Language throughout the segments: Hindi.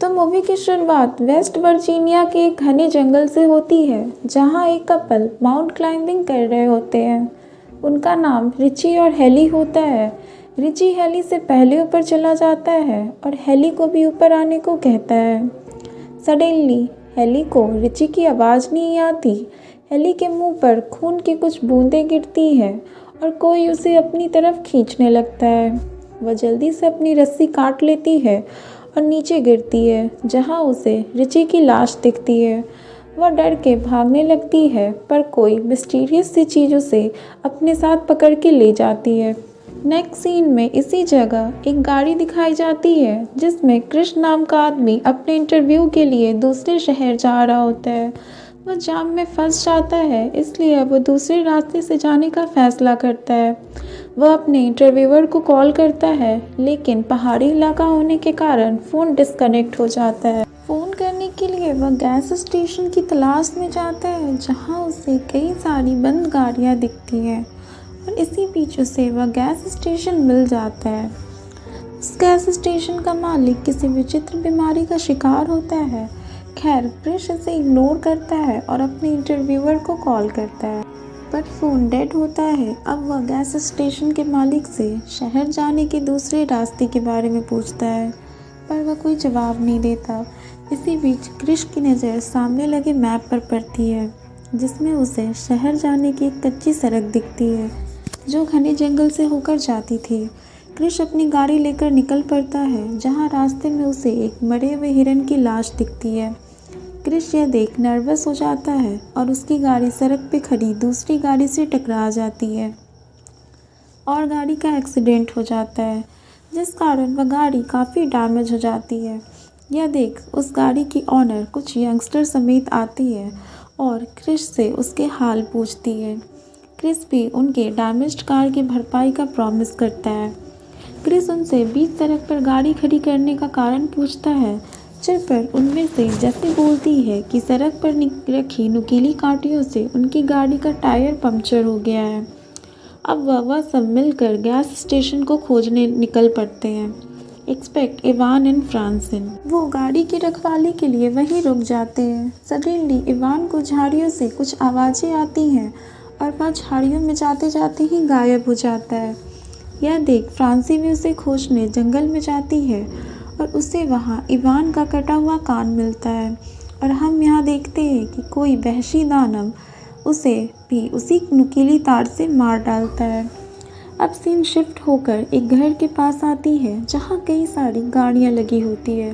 तो मूवी की शुरुआत वेस्ट वर्जीनिया के एक घने जंगल से होती है, जहां एक कपल माउंट क्लाइंबिंग कर रहे होते हैं। उनका नाम रिची और हेली होता है। रिची हेली से पहले ऊपर चला जाता है और हेली को भी ऊपर आने को कहता है। सडनली हेली को रिची की आवाज़ नहीं आती। हेली के मुंह पर खून की कुछ बूंदें गिरती है और कोई उसे अपनी तरफ खींचने लगता है। वह जल्दी से अपनी रस्सी काट लेती है और नीचे गिरती है, जहां उसे रिची की लाश दिखती है। वह डर के भागने लगती है, पर कोई मिस्टीरियस सी चीज़ उसे अपने साथ पकड़ के ले जाती है। नेक्स्ट सीन में इसी जगह एक गाड़ी दिखाई जाती है, जिसमें कृष्ण नाम का आदमी अपने इंटरव्यू के लिए दूसरे शहर जा रहा होता है। वह जाम में फंस जाता है, इसलिए वह दूसरे रास्ते से जाने का फैसला करता है। वह अपने इंटरव्यूअर को कॉल करता है, लेकिन पहाड़ी इलाका होने के कारण फ़ोन डिस्कनेक्ट हो जाता है। फ़ोन करने के लिए वह गैस स्टेशन की तलाश में जाता है, जहां उसे कई सारी बंद गाड़ियां दिखती हैं और इसी बीच उसे वह गैस स्टेशन मिल जाता है। उस गैस स्टेशन का मालिक किसी विचित्र बीमारी का शिकार होता है। खैर, क्रिश इसे इग्नोर करता है और अपने इंटरव्यूअर को कॉल करता है, पर फ़ोन डेड होता है। अब वह गैस स्टेशन के मालिक से शहर जाने के दूसरे रास्ते के बारे में पूछता है, पर वह कोई जवाब नहीं देता। इसी बीच क्रिश की नज़र सामने लगे मैप पर पड़ती है, जिसमें उसे शहर जाने की एक कच्ची सड़क दिखती है, जो घने जंगल से होकर जाती थी। क्रिश अपनी गाड़ी लेकर निकल पड़ता है, जहाँ रास्ते में उसे एक मरे हुए हिरन की लाश दिखती है। क्रिश यह देख नर्वस हो जाता है और उसकी गाड़ी सड़क पे खड़ी दूसरी गाड़ी से टकरा जाती है और गाड़ी का एक्सीडेंट हो जाता है, जिस कारण वह गाड़ी काफ़ी डैमेज हो जाती है। यह देख उस गाड़ी की ऑनर कुछ यंगस्टर समेत आती है और क्रिश से उसके हाल पूछती है। क्रिश भी उनके डैमेज्ड कार की भरपाई का प्रॉमिस करता है। क्रिश उनसे बीच सड़क पर गाड़ी खड़ी करने का कारण पूछता है, जिस पर उनमें से जैसे बोलती है कि सड़क पर रखी नुकीली कांटियों से उनकी गाड़ी का टायर पंक्चर हो गया है। अब वह सब मिलकर गैस स्टेशन को खोजने निकल पड़ते हैं। Expect Ivan and Francine. वो गाड़ी की रखवाली के लिए वहीं रुक जाते हैं। सडनली इवान को झाड़ियों से कुछ आवाज़ें आती हैं और वह झाड़ियों में जाते जाते ही गायब हो जाता है। यह देख फ्रांसी भी उसे खोजने जंगल में जाती है और उसे वहाँ इवान का कटा हुआ कान मिलता है और हम यहाँ देखते हैं कि कोई वहशी दानव उसे भी उसी नुकीली तार से मार डालता है। अब सीन शिफ्ट होकर एक घर के पास आती है, जहाँ कई सारी गाड़ियाँ लगी होती है।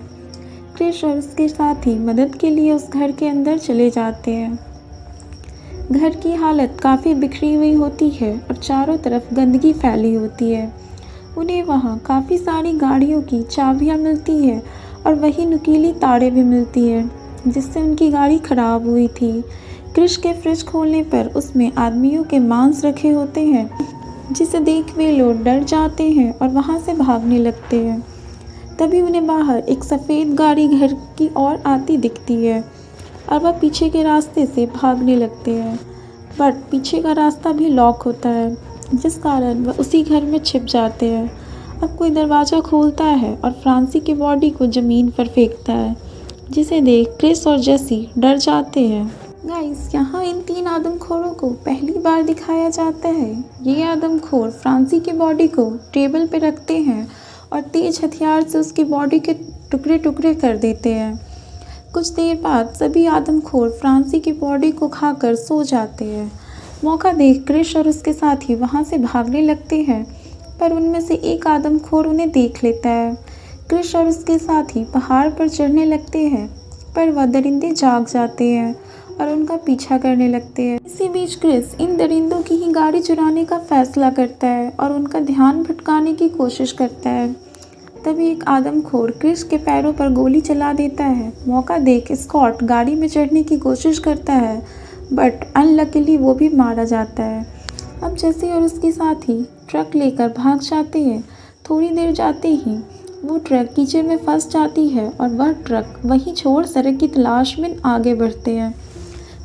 क्रिश और उसके साथी मदद के लिए उस घर के अंदर चले जाते हैं। घर की हालत काफ़ी बिखरी हुई होती है और चारों तरफ गंदगी फैली होती है। उन्हें वहाँ काफ़ी सारी गाड़ियों की चाबियाँ मिलती है और वही नुकीली तारें भी मिलती है, जिससे उनकी गाड़ी खराब हुई थी। क्रिश के फ्रिज खोलने पर उसमें आदमियों के मांस रखे होते हैं, जिसे देख वे लोग डर जाते हैं और वहाँ से भागने लगते हैं। तभी उन्हें बाहर एक सफ़ेद गाड़ी घर की ओर आती दिखती है और वह पीछे के रास्ते से भागने लगते हैं, बट पीछे का रास्ता भी लॉक होता है, जिस कारण वह उसी घर में छिप जाते हैं। अब कोई दरवाज़ा खोलता है और फ्रांसी की बॉडी को ज़मीन पर फेंकता है, जिसे देख क्रिस और जेसी डर जाते हैं। गाइस, यहाँ इन 3 आदमखोरों को पहली बार दिखाया जाता है। ये आदमखोर फ्रांसी की बॉडी को टेबल पे रखते हैं और तेज हथियार से उसकी बॉडी के टुकड़े टुकड़े कर देते हैं। कुछ देर बाद सभी आदमखोर फ्रांसी की बॉडी को खाकर सो जाते हैं। मौका देख क्रिश और उसके साथी वहाँ से भागने लगते हैं, पर उनमें से एक आदमखोर उन्हें देख लेता है। क्रिश और उसके साथी पहाड़ पर चढ़ने लगते हैं, पर वह दरिंदे जाग जाते हैं और उनका पीछा करने लगते हैं। इसी बीच क्रिस इन दरिंदों की ही गाड़ी चुराने का फैसला करता है और उनका ध्यान भटकाने की कोशिश करता है। तभी एक आदमखोर क्रिस के पैरों पर गोली चला देता है। मौका देख स्कॉट गाड़ी में चढ़ने की कोशिश करता है, बट अनलकीली वो भी मारा जाता है। अब जेसी और उसके साथी ट्रक लेकर भाग जाते हैं। थोड़ी देर जाते ही वो ट्रक कीचड़ में फंस जाती है और वह ट्रक वहीं छोड़ सड़क की तलाश में आगे बढ़ते हैं,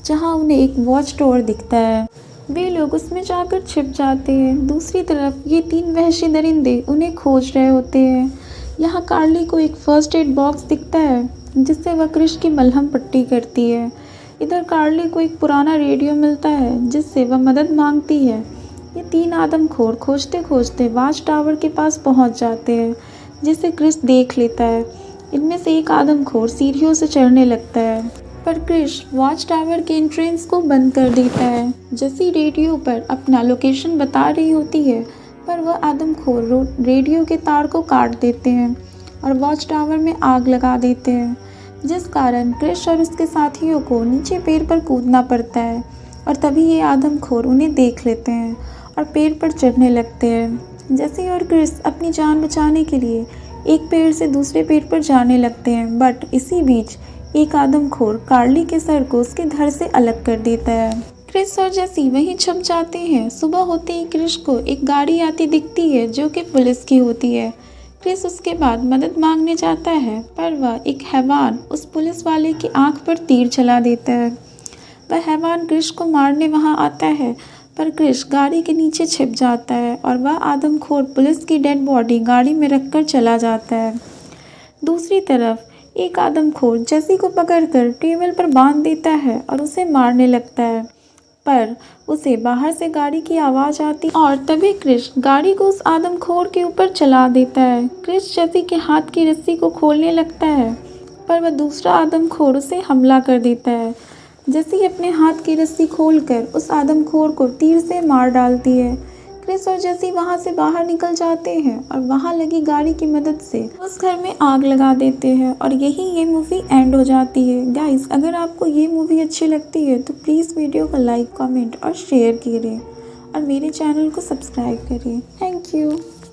जहां उन्हें एक वॉच टावर दिखता है। वे लोग उसमें जाकर छिप जाते हैं। दूसरी तरफ ये 3 वहशी दरिंदे उन्हें खोज रहे होते हैं। यहाँ कार्ली को एक फर्स्ट एड बॉक्स दिखता है जिससे वह क्रिश की मलहम पट्टी करती है। इधर कार्ली को एक पुराना रेडियो मिलता है जिससे वह मदद मांगती है। ये तीन आदमखोर खोजते खोजते वॉच टावर के पास पहुंच जाते हैं जिसे क्रिश देख लेता है। इनमें से एक आदमखोर सीढ़ियों से चढ़ने लगता है पर क्रिश वॉच टावर के एंट्रेंस को बंद कर देता है। जैसी रेडियो पर अपना लोकेशन बता रही होती है पर वह आदमखोर रेडियो के तार को काट देते हैं और वॉच टावर में आग लगा देते हैं, जिस कारण क्रिश और उसके साथियों को नीचे पेड़ पर कूदना पड़ता है। और तभी ये आदमखोर उन्हें देख लेते हैं और पेड़ पर चढ़ने लगते हैं। जैसे और क्रिश अपनी जान बचाने के लिए एक पेड़ से दूसरे पेड़ पर जाने लगते हैं, बट इसी बीच एक आदमखोर कार्ली के सर को उसके धड़ से अलग कर देता है। क्रिश और जेसी वहीं छुप जाते हैं। सुबह होते ही क्रिश को एक गाड़ी आती दिखती है जो कि पुलिस की होती है। क्रिश उसके बाद मदद मांगने जाता है पर वह एक हैवान उस पुलिस वाले की आंख पर तीर चला देता है। वह हैवान क्रिश को मारने वहां आता है पर क्रिश गाड़ी के नीचे छिप जाता है और वह आदमखोर पुलिस की डेड बॉडी गाड़ी में रखकर चला जाता है। दूसरी तरफ एक आदमखोर जेसी को पकड़कर टेबल पर बांध देता है और उसे मारने लगता है पर उसे बाहर से गाड़ी की आवाज़ आती और तभी क्रिश गाड़ी को उस आदमखोर के ऊपर चला देता है। क्रिश जेसी के हाथ की रस्सी को खोलने लगता है पर वह दूसरा आदमखोर उसे हमला कर देता है। जेसी अपने हाथ की रस्सी खोलकर उस आदमखोर को तीर से मार डालती है। क्रिश और जेसी वहां से बाहर निकल जाते हैं और वहां लगी गाड़ी की मदद से उस घर में आग लगा देते हैं और यही ये मूवी एंड हो जाती है। गाइस, अगर आपको ये मूवी अच्छी लगती है तो प्लीज़ वीडियो को लाइक, कमेंट और शेयर करें और मेरे चैनल को सब्सक्राइब करें। Thank you.